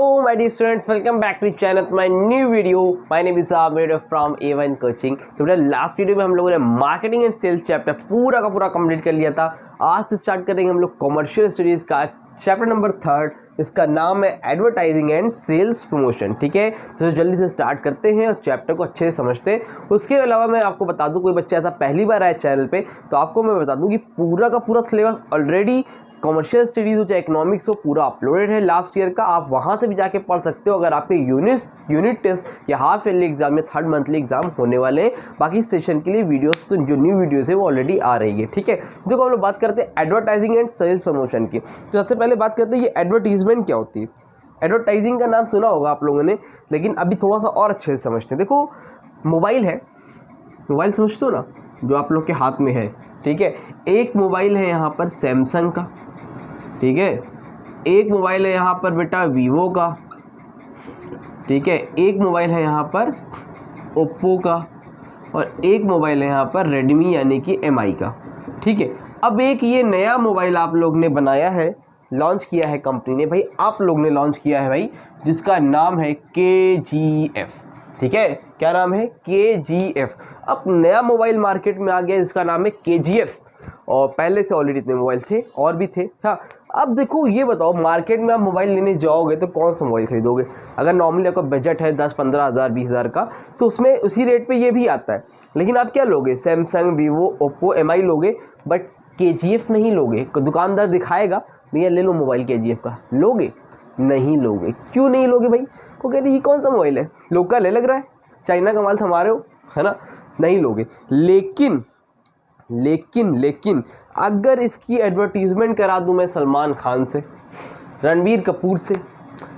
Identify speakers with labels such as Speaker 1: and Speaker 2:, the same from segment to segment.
Speaker 1: Hello my dear students, welcome back to channel my new video. My name is Amir from A1 Coaching। तो बेटा last video में हम लोगों ने marketing and sales chapter पूरा का पूरा कंप्लीट कर लिया था। आज से स्टार्ट करेंगे हम लोग कमर्शियल स्टडीज़ का चैप्टर नंबर 3। इसका नाम है एडवर्टाइजिंग एंड सेल्स प्रमोशन। ठीक है, तो जल्दी से स्टार्ट करते हैं और चैप्टर को अच्छे से समझते हैं। उसके अलावा मैं आपको बता दूं, कोई बच्चा ऐसा पहली बार आया चैनल पे तो आपको मैं बता दूं कि पूरा का पूरा सिलेबस ऑलरेडी कमर्शियल स्टडीज़ हो चाहे इकोनॉमिक्स हो पूरा अपलोडेड है लास्ट ईयर का। आप वहाँ से भी जाके पढ़ सकते हो अगर आपके यूनिट टेस्ट या हाफ ईयरली एग्जाम या थर्ड मंथली एग्जाम होने वाले हैं। बाकी सेशन के लिए वीडियोस तो जो न्यू वीडियोस है वो ऑलरेडी आ रही है। ठीक है, देखो हम लोग बात करते हैं एडवर्टाइजिंग एंड सेल्स प्रमोशन की। तो सबसे पहले बात करते हैं ये एडवर्टीजमेंट क्या होती है। एडवर्टाइजिंग का नाम सुना होगा आप लोगों ने, लेकिन अभी थोड़ा सा और अच्छे से समझते हैं। देखो मोबाइल है, मोबाइल समझते हो ना, जो आप लोग के हाथ में है। ठीक है, एक मोबाइल है यहाँ पर सैमसंग का, ठीक है, एक मोबाइल है यहाँ पर बेटा वीवो का, ठीक है, एक मोबाइल है यहाँ पर ओप्पो का और एक मोबाइल है यहाँ पर रेडमी यानी कि एमआई का। ठीक है, अब एक ये नया मोबाइल आप लोग ने बनाया है, लॉन्च किया है कंपनी ने, भाई आप लोग ने लॉन्च किया है भाई, जिसका नाम है KGF। ठीक है, क्या नाम है? KGF। अब नया मोबाइल मार्केट में आ गया जिसका नाम है KGF, और पहले से ऑलरेडी इतने मोबाइल थे और भी थे। हाँ, अब देखो ये बताओ मार्केट में आप मोबाइल लेने जाओगे तो कौन सा मोबाइल खरीदोगे? अगर नॉर्मली आपका बजट है 10-15 हज़ार 20 हज़ार का तो उसमें उसी रेट पे ये भी आता है। लेकिन आप क्या लोगे? सैमसंग, वीवो, ओप्पो, एमआई लोगे, बट KGF नहीं लोगे। दुकानदार दिखाएगा भैया ले लो मोबाइल KGF का, लोगे? नहीं लोगे। क्यों नहीं लोगे भाई? वो कह रही ये कौन सा मोबाइल है, लोकल है, लग रहा है चाइना का माल थमा रहे हो, है ना, नहीं लोगे। लेकिन अगर इसकी एडवर्टीजमेंट करा दूं मैं सलमान खान से, रणबीर कपूर से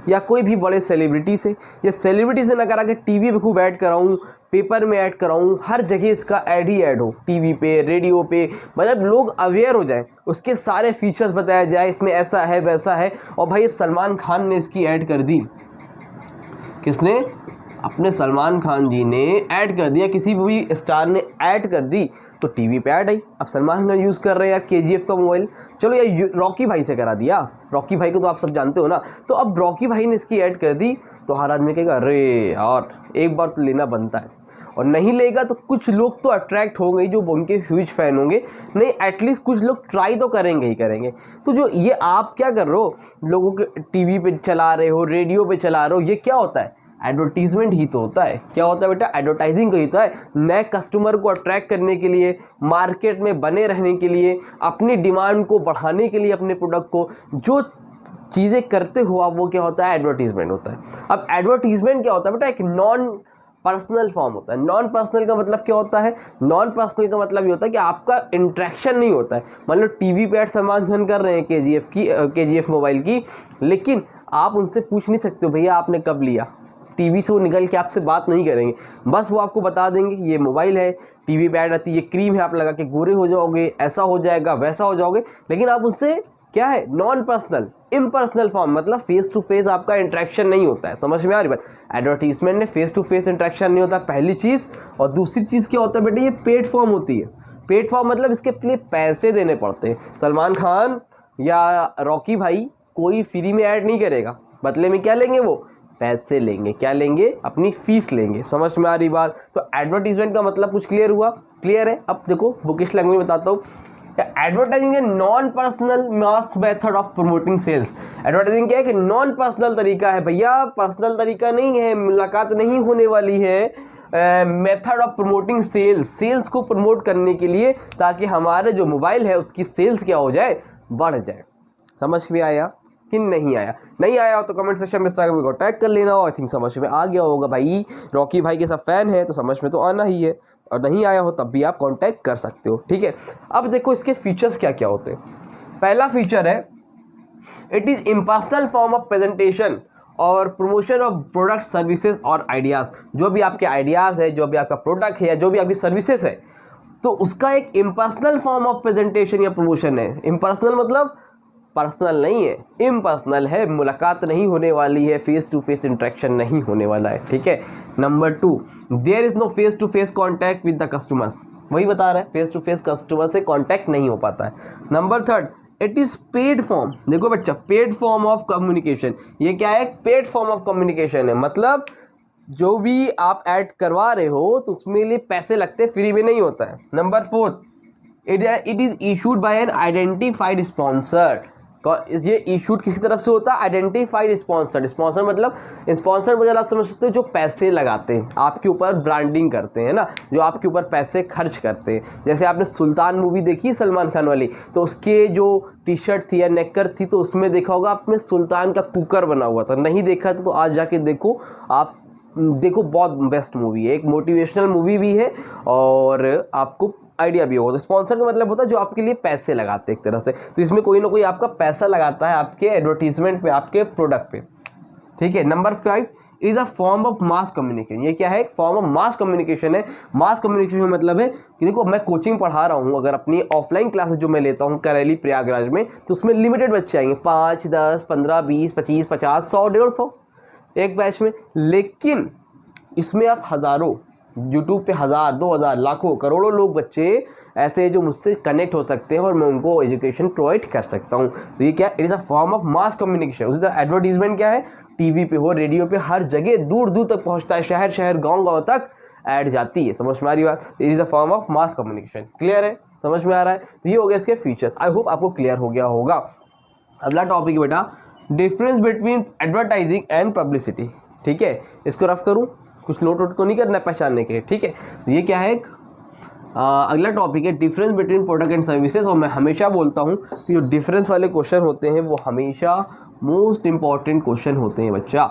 Speaker 1: या कोई भी बड़े सेलिब्रिटी से, या सेलिब्रिटी से ना करा के टीवी पे खूब ऐड कराऊं, पेपर में ऐड कराऊं, हर जगह इसका ऐड ही ऐड हो, टीवी पे, रेडियो पे, मतलब लोग अवेयर हो जाए, उसके सारे फीचर्स बताया जाए, इसमें ऐसा है वैसा है। और भाई सलमान खान ने इसकी ऐड कर दी, किसने? अपने सलमान खान जी ने ऐड कर दिया, किसी भी स्टार ने ऐड कर दी तो टीवी पे ऐड आई। अब सलमान खान यूज़ कर रहे हैं यार KGF का मोबाइल, चलो यार रॉकी भाई से करा दिया, रॉकी भाई को तो आप सब जानते हो ना। तो अब रॉकी भाई ने इसकी ऐड कर दी तो हर आदमी कहेगा अरे यार एक बार तो लेना बनता है, और नहीं लेगा तो कुछ लोग तो अट्रैक्ट होंगे जो उनके ह्यूज फैन होंगे, नहीं एटलीस्ट कुछ लोग ट्राई तो करेंगे ही करेंगे। तो जो ये आप क्या कर रहे हो, लोगों के टीवी पे चला रहे हो, रेडियो पे चला रहे हो, ये क्या होता है? एडवर्टीजमेंट ही तो होता है। क्या होता है बेटा? एडवर्टाइजिंग ही तो है। नए कस्टमर को अट्रैक्ट करने के लिए, मार्केट में बने रहने के लिए, अपनी डिमांड को बढ़ाने के लिए, अपने प्रोडक्ट को जो चीज़ें करते हो आप, वो क्या होता है? एडवर्टीजमेंट होता है। अब एडवर्टीजमेंट क्या होता है बेटा? एक नॉन पर्सनल फॉर्म होता है। नॉन पर्सनल का मतलब क्या होता है? नॉन पर्सनल का मतलब ये होता है कि आपका इंटरेक्शन नहीं होता है। मान लो टीवी पे ऐड सलमान खान कर रहे हैं KGF मोबाइल की, लेकिन आप उनसे पूछ नहीं सकते हो भैया आपने कब लिया। टीवी से वो निकल के आपसे बात नहीं करेंगे, बस वो आपको बता देंगे कि ये मोबाइल है, टीवी पे ऐड आती है, ये क्रीम है, आप लगा के गोरे हो जाओगे, ऐसा हो जाएगा, वैसा हो जाओगे। लेकिन आप उससे क्या है? नॉन पर्सनल, इम्पर्सनल फॉर्म, मतलब फेस टू फेस आपका इंटरेक्शन नहीं होता है। समझ में आ रही बात? एडवर्टीजमेंट में फेस टू फेस इंटरेक्शन नहीं होता, पहली चीज़। और दूसरी चीज़ क्या होता है बेटा? ये पेड फॉर्म होती है। पेड फॉर्म मतलब इसके लिए पैसे देने पड़ते हैं। सलमान खान या रॉकी भाई कोई फ्री में ऐड नहीं करेगा, बदले में क्या लेंगे? वो पैसे लेंगे। क्या लेंगे? अपनी फीस लेंगे। समझ में आ रही बात? तो एडवर्टीजमेंट का मतलब कुछ क्लियर हुआ? क्लियर है? अब देखो बुकिश लैंग्वेज में बताता हूँ। एडवर्टाइजिंग है non personal mass method of promoting sales. Advertising क्या है? कि नॉन पर्सनल तरीका है भैया, पर्सनल तरीका नहीं है, मुलाकात नहीं होने वाली है। मेथड ऑफ प्रमोटिंग सेल्स को प्रमोट करने के लिए, ताकि हमारे जो मोबाइल है उसकी सेल्स क्या हो जाए? बढ़ जाए। समझ में आया कि नहीं आया? नहीं आया हो तो कमेंट सेक्शन में इस तरह को टैग कर लेना हो। आई थिंक समझ में आ गया होगा भाई, रॉकी भाई के सब फैन है तो समझ में तो आना ही है, और नहीं आया हो तब भी आप कांटेक्ट कर सकते हो। ठीक है, अब देखो इसके फीचर्स क्या क्या होते हैं। पहला फीचर है it is impersonal form of presentation और प्रमोशन ऑफ प्रोडक्ट सर्विसेज और आइडियाज़। जो भी आपके आइडियाज़ है, जो भी आपका प्रोडक्ट है या जो भी आपकी सर्विसेज है, तो उसका एक इम्पर्सनल फॉर्म ऑफ प्रेजेंटेशन या प्रमोशन है। इम्पर्सनल मतलब पर्सनल नहीं है, इम्पर्सनल है, मुलाकात नहीं होने वाली है, फेस टू फेस इंटरेक्शन नहीं होने वाला है। ठीक है। Number 2, there is no face to face contact with the customers. वही बता रहा है, फेस टू फेस कस्टमर से कॉन्टैक्ट नहीं हो पाता है। Number 3, it is paid form. देखो बच्चा, पेड फॉर्म ऑफ कम्युनिकेशन, ये क्या है? पेड फॉर्म ऑफ कम्युनिकेशन है, मतलब जो भी आप ऐड करवा रहे हो तो उसमें लिए पैसे लगते हैं, फ्री में नहीं होता है। Number 4, it is issued by an identified sponsor. ये इशूड किसी तरफ से होता है? Identified sponsor. स्पॉन्सर मतलब आप समझ सकते हो जो पैसे लगाते हैं आपके ऊपर, ब्रांडिंग करते हैं ना, जो आपके ऊपर पैसे खर्च करते हैं। जैसे आपने सुल्तान मूवी देखी सलमान खान वाली, तो उसके जो टी शर्ट थी या नेकर थी, तो उसमें देखा होगा आपने सुल्तान का कुकर बना हुआ था। नहीं देखा तो आज जाके देखो, आप देखो, बहुत बेस्ट मूवी है, एक मोटिवेशनल मूवी भी है और आपको आइडिया भी होगा। तो स्पॉन्सर का मतलब होता है जो आपके लिए पैसे लगाते हैं एक तरह से, तो इसमें कोई ना कोई आपका पैसा लगाता है आपके एडवर्टीजमेंट पे, आपके प्रोडक्ट पे, ठीक है। Number 5, is a form of mass communication. ये क्या है? फॉर्म ऑफ मास कम्युनिकेशन है। मास कम्युनिकेशन का मतलब है कि देखो, मैं कोचिंग पढ़ा रहा हूँ, अगर अपनी ऑफलाइन क्लासेस जो मैं लेता हूँ करैली प्रयागराज में, तो उसमें लिमिटेड बच्चे आएंगे, 5, 10, 15, 20, 25, 50, 100, 150 एक बैच में। लेकिन इसमें आप हज़ारों, यूट्यूब पे 1000, 2000, लाखों, करोड़ों लोग, बच्चे ऐसे जो मुझसे कनेक्ट हो सकते हैं और मैं उनको एजुकेशन प्रोवाइड कर सकता हूँ। तो ये क्या? It is a form of mass communication. उसी तरह एडवर्टीजमेंट क्या है? टीवी पे हो, रेडियो पे, हर जगह दूर दूर तक पहुँचता है, शहर शहर, गाँव गाँव तक ऐड जाती है। समझ में आ रही बात? It is a form of mass communication. Clear है? समझ में आ रहा है? तो ये हो गया इसके फीचर्स। आई होप आपको क्लियर हो गया होगा। अगला टॉपिक बेटा, difference between advertising and publicity. ठीक है, इसको रफ करूँ, कुछ नोट वोट तो नहीं करना है पहचानने के लिए, ठीक है। तो ये क्या है? अगला टॉपिक है difference between product and services. और मैं हमेशा बोलता हूँ कि जो डिफरेंस वाले क्वेश्चन होते हैं वो हमेशा मोस्ट इंपॉर्टेंट क्वेश्चन होते हैं बच्चा,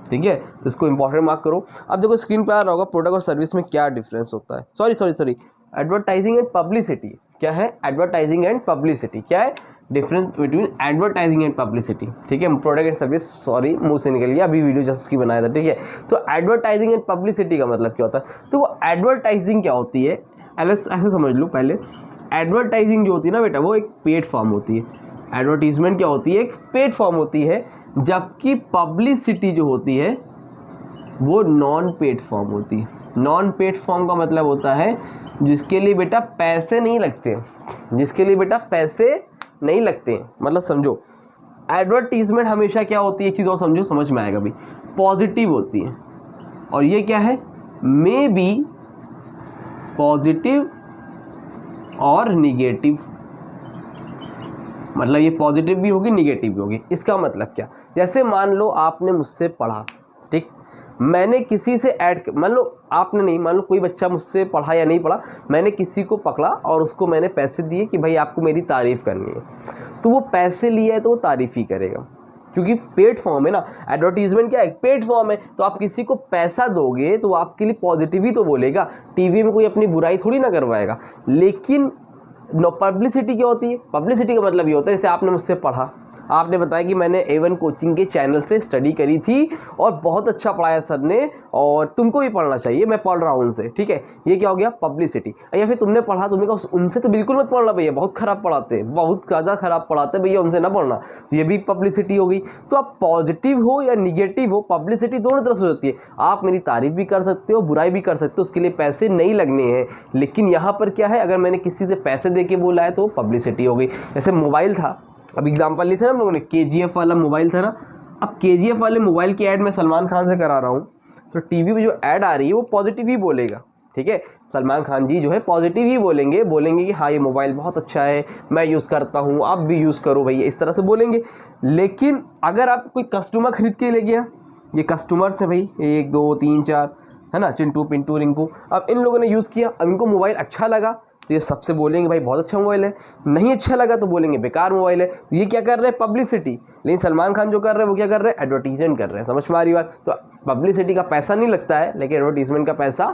Speaker 1: ठीक है। तो इसको इंपॉर्टेंट मार्क करो। अब देखो स्क्रीन पे आ रहा होगा प्रोडक्ट और सर्विस में क्या डिफरेंस होता है। सॉरी, एडवर्टाइजिंग एंड पब्लिसिटी क्या है? एडवर्टाइजिंग एंड पब्लिसिटी क्या है? Difference between advertising and publicity, ठीक है। प्रोडक्ट एंड सर्विस, सॉरी मुंह से निकल गया, अभी वीडियो जस्ट उसकी बनाया था, ठीक है। तो एडवर्टाइजिंग एंड पब्लिसिटी का मतलब क्या होता है? तो वो एडवर्टाइजिंग क्या होती है, ऐसे समझ लो पहले। एडवर्टाइजिंग जो होती है ना बेटा, वो एक पेड फॉर्म होती है। एडवर्टीजमेंट क्या होती है? एक पेड फॉर्म होती है, जबकि पब्लिसिटी जो होती है वो नॉन पेड फॉर्म होती है। नॉन पेड फॉर्म का मतलब होता है जिसके लिए बेटा पैसे नहीं लगते, जिसके लिए बेटा पैसे नहीं लगते हैं। मतलब समझो, एडवर्टीजमेंट हमेशा क्या होती है, एक चीज़ और समझो, समझ में आएगा भी, पॉजिटिव होती है। और ये क्या है? मे बी पॉजिटिव और निगेटिव, मतलब ये पॉजिटिव भी होगी, निगेटिव भी होगी। इसका मतलब क्या? जैसे मान लो आपने मुझसे पढ़ा, ठीक, मैंने किसी से मान लो आपने नहीं, मान लो कोई बच्चा मुझसे पढ़ा या नहीं पढ़ा, मैंने किसी को पकड़ा और उसको मैंने पैसे दिए कि भाई आपको मेरी तारीफ़ करनी है, तो वो पैसे लिए है तो वो तारीफ़ ही करेगा, क्योंकि पेड फॉर्म है ना। एडवर्टीजमेंट क्या है? पेड फॉर्म है। तो आप किसी को पैसा दोगे तो वो आपके लिए पॉजिटिव ही तो बोलेगा, टीवी में कोई अपनी बुराई थोड़ी ना करवाएगा। लेकिन पब्लिसिटी क्या होती है? पब्लिसिटी का मतलब ये होता है, जैसे आपने मुझसे पढ़ा, आपने बताया कि मैंने A1 कोचिंग के चैनल से स्टडी करी थी और बहुत अच्छा पढ़ाया सर ने, और तुमको भी पढ़ना चाहिए, मैं पढ़ रहा हूँ उनसे, ठीक है। ये क्या हो गया? पब्लिसिटी। या फिर तुमने पढ़ा, तुमने कहा उनसे तो बिल्कुल मत पढ़ना भैया, बहुत ख़राब पढ़ाते हैं, बहुत ज़्यादा ख़राब पढ़ाते हैं भैया, उनसे ना पढ़ना, तो ये भी पब्लिसिटी हो गई। तो आप पॉजिटिव हो या निगेटिव हो, पब्लिसिटी दोनों तरफ से होती है। आप मेरी तारीफ़ भी कर सकते हो, बुराई भी कर सकते हो, उसके लिए पैसे नहीं लगने हैं। लेकिन यहाँ पर क्या है, अगर मैंने किसी से पैसे दे के बोला है तो पब्लिसिटी हो गई। जैसे मोबाइल था, अब एग्जांपल लिए थे ना हम लोगों ने, KGF वाला मोबाइल था ना। अब KGF वाले मोबाइल की ऐड मैं सलमान खान से करा रहा हूँ, तो टीवी पे जो ऐड आ रही है वो पॉजिटिव ही बोलेगा, ठीक है। सलमान खान जी जो है पॉजिटिव ही बोलेंगे कि हाँ ये मोबाइल बहुत अच्छा है, मैं यूज़ करता हूँ, आप भी यूज़ करो भैया, इस तरह से बोलेंगे। लेकिन अगर आप कोई कस्टमर खरीद के ले गया, ये कस्टमर्स हैं भाई 1 2 3 4, है ना, चिंटू पिंटू रिंकू, अब इन लोगों ने यूज़ किया, अब इनको मोबाइल अच्छा लगा तो ये सबसे बोलेंगे भाई बहुत अच्छा मोबाइल है, नहीं अच्छा लगा तो बोलेंगे बेकार मोबाइल है। तो ये क्या कर रहे हैं? पब्लिसिटी। लेकिन सलमान खान जो कर रहे हैं वो क्या कर रहे हैं? एडवर्टीजमेंट कर रहे हैं। समझ में आ रही बात? तो पब्लिसिटी का पैसा नहीं लगता है, लेकिन एडवर्टीजमेंट का पैसा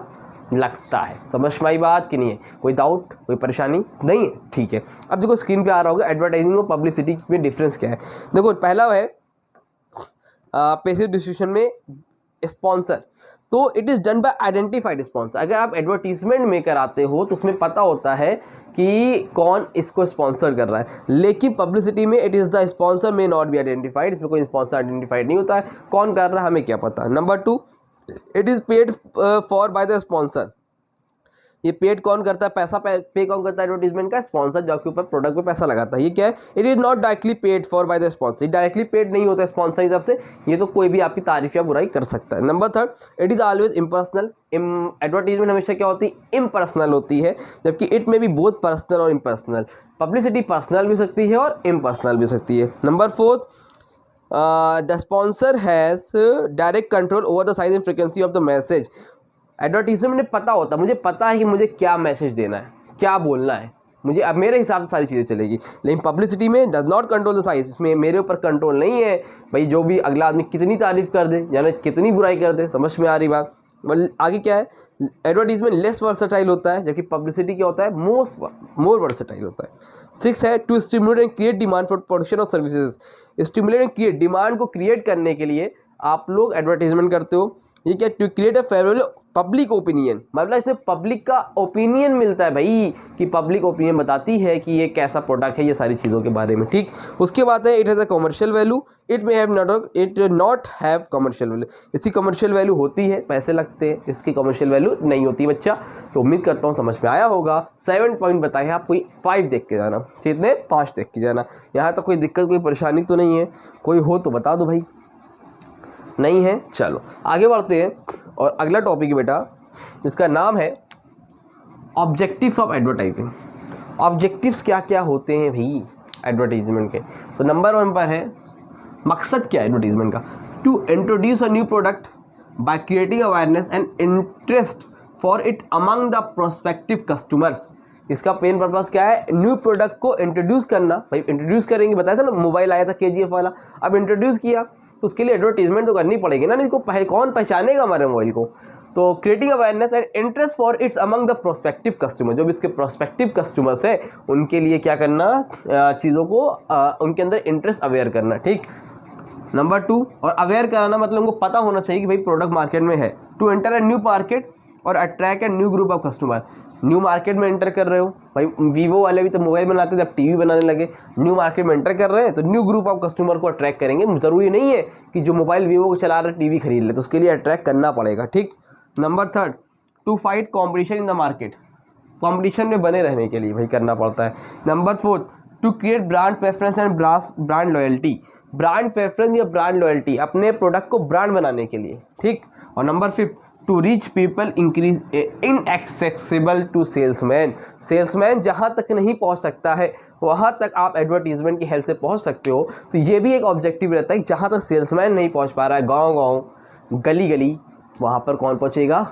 Speaker 1: लगता है। समझ में आई बात कि नहीं है? कोई डाउट, कोई परेशानी नहीं है? ठीक है। अब देखो स्क्रीन पे आ रहा होगा एडवर्टाइजिंग और पब्लिसिटी में डिफरेंस क्या है। देखो पहला है पैसिव डिस्ट्रीब्यूशन में स्पॉन्सर, तो it is done by identified sponsor. अगर आप एडवर्टीजमेंट में कराते हो तो उसमें पता होता है कि कौन इसको स्पॉन्सर कर रहा है। लेकिन पब्लिसिटी में इट इज़ द स्पॉन्सर में नॉट बी आइडेंटिफाइड, इसमें कोई स्पॉन्सर आइडेंटिफाइड नहीं होता है, कौन कर रहा है हमें क्या पता। Number 2, it is paid for by the sponsor. ये पेड कौन करता है, पैसा पे कौन करता है एडवर्टीजमेंट का, स्पॉन्सर, जो आपके ऊपर प्रोडक्ट पे पैसा लगाता है। ये क्या है, it is not directly paid for by the sponsor, directly paid नहीं होता है स्पॉन्सर की तरफ से, ये तो कोई भी आपकी तारीफ या बुराई कर सकता है। Number third, it is always impersonal, advertisement हमेशा क्या होती है, इम्पर्सनल होती है, जबकि इट में भी बोथ पर्सनल और इम्पर्सनल, पब्लिसिटी पर्सनल भी हो सकती है और इम्पर्सनल भी हो सकती है। Number fourth, the sponsor has direct control over the size and frequency of the message. Advertisement में पता होता है, मुझे पता है कि मुझे क्या मैसेज देना है, क्या बोलना है, मुझे अब मेरे हिसाब से सारी चीज़ें चलेगी। लेकिन पब्लिसिटी में does not control the size, इसमें मेरे ऊपर कंट्रोल नहीं है भाई, जो भी अगला आदमी कितनी तारीफ कर दे यानी कितनी बुराई कर दे, समझ में आ रही बात। आगे क्या है, एडवर्टीजमेंट लेस वर्सेटाइल होता है, जबकि पब्लिसिटी क्या होता है, मोर वर्सेटाइल होता है। 6 है, to stimulate and create demand for production of services. Stimulate and create, demand को क्रिएट करने के लिए आप लोग एडवर्टीजमेंट करते हो। ये क्या, to create a favourable public opinion, मतलब इसमें पब्लिक का ओपिनियन मिलता है भाई, कि पब्लिक ओपिनियन बताती है कि ये कैसा प्रोडक्ट है, ये सारी चीज़ों के बारे में, ठीक। उसके बाद है, it has a commercial value, it may have not have commercial value, इसकी कमर्शियल वैल्यू होती है, पैसे लगते हैं, इसकी कमर्शियल वैल्यू नहीं होती बच्चा। तो उम्मीद करता हूँ समझ में आया होगा। 7 पॉइंट बताए हैं, आप कोई 5 देख के जाना, कितने 5 देख के जाना। यहाँ तक कोई दिक्कत कोई परेशानी तो नहीं है, कोई हो तो बता दो भाई, नहीं है चलो आगे बढ़ते हैं। और अगला टॉपिक है बेटा, जिसका नाम है ऑब्जेक्टिव्स ऑफ एडवर्टाइजिंग। ऑब्जेक्टिव्स क्या क्या होते हैं भाई एडवर्टाइजमेंट के। तो नंबर 1 पर है, मकसद क्या है एडवर्टाइजमेंट का, to introduce a new product by creating awareness and interest for it among the prospective customers. इसका मेन पर्पस क्या है, न्यू प्रोडक्ट को इंट्रोड्यूस करना। भाई इंट्रोड्यूस करेंगे, बताया था ना मोबाइल आया था KGF वाला, अब इंट्रोड्यूस किया तो उसके लिए एडवर्टीजमेंट तो करनी पड़ेगी ना, इसको कौन पहचानेगा हमारे मोबाइल को। तो creating awareness and interest for its among the prospective customer, जो भी इसके प्रोस्पेक्टिव कस्टमर्स है उनके लिए क्या करना, चीज़ों को उनके अंदर इंटरेस्ट अवेयर करना, ठीक। नंबर 2, और अवेयर कराना मतलब उनको पता होना चाहिए कि भाई प्रोडक्ट मार्केट में है। To enter a new market और attract a new group of customer, new market में एंटर कर रहे हो भाई, वीवो वाले भी तो मोबाइल बनाते थे, अब टीवी बनाने लगे, न्यू मार्केट में एंटर कर रहे हैं तो न्यू ग्रुप ऑफ कस्टमर को अट्रैक्ट करेंगे। ज़रूरी नहीं है कि जो मोबाइल वीवो को चला रहे टीवी खरीद ले, तो उसके लिए अट्रैक्ट करना पड़ेगा, ठीक। Number 3, to fight competition in the market, competition में बने रहने के लिए भाई करना पड़ता है। Number 4, to create brand preference and brand loyalty, brand preference या ब्रांड लॉयल्टी अपने प्रोडक्ट को ब्रांड बनाने के लिए, ठीक। और number 5, to reach people increase inaccessible to salesman, salesman जहाँ तक नहीं पहुँच सकता है वहाँ तक आप एडवर्टीजमेंट की हेल्प से पहुँच सकते हो। तो ये भी एक ऑब्जेक्टिव रहता है कि जहाँ तक सेल्समैन नहीं पहुँच पा रहा है, गाँव गली गली, वहाँ पर कौन पहुँचेगा,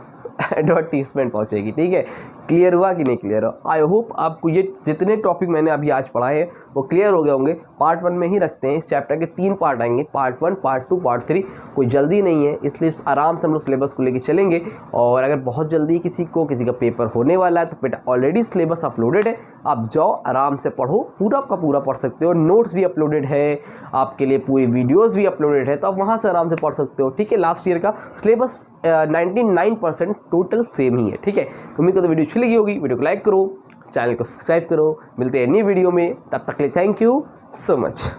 Speaker 1: एडवर्टीजमेंट पहुँचेगी, ठीक है। क्लियर हुआ कि नहीं क्लियर हो? आई होप आपको ये जितने टॉपिक मैंने अभी आज पढ़ाए हैं वो क्लियर हो गए होंगे। पार्ट 1 में ही रखते हैं, इस चैप्टर के 3 पार्ट आएंगे, पार्ट 1, पार्ट 2, पार्ट 3। कोई जल्दी नहीं है, इसलिए आराम से हम लोग सिलेबस को लेके चलेंगे। और अगर बहुत जल्दी किसी का पेपर होने वाला है तो बेटा ऑलरेडी सिलेबस अपलोडेड है, आप जाओ आराम से पढ़ो, पूरा का पूरा पढ़ सकते हो। नोट्स भी अपलोडेड है आपके लिए, पूरी वीडियोज़ भी अपलोडेड है, तो आप वहाँ से आराम से पढ़ सकते हो, ठीक है। लास्ट ईयर का सिलेबस 99% टोटल सेम ही है, ठीक है। उम्मीद करता हूं वीडियो अच्छी लगी होगी, वीडियो को लाइक करो, चैनल को सब्सक्राइब करो। मिलते हैं नई वीडियो में, तब तक के लिए थैंक यू सो मच।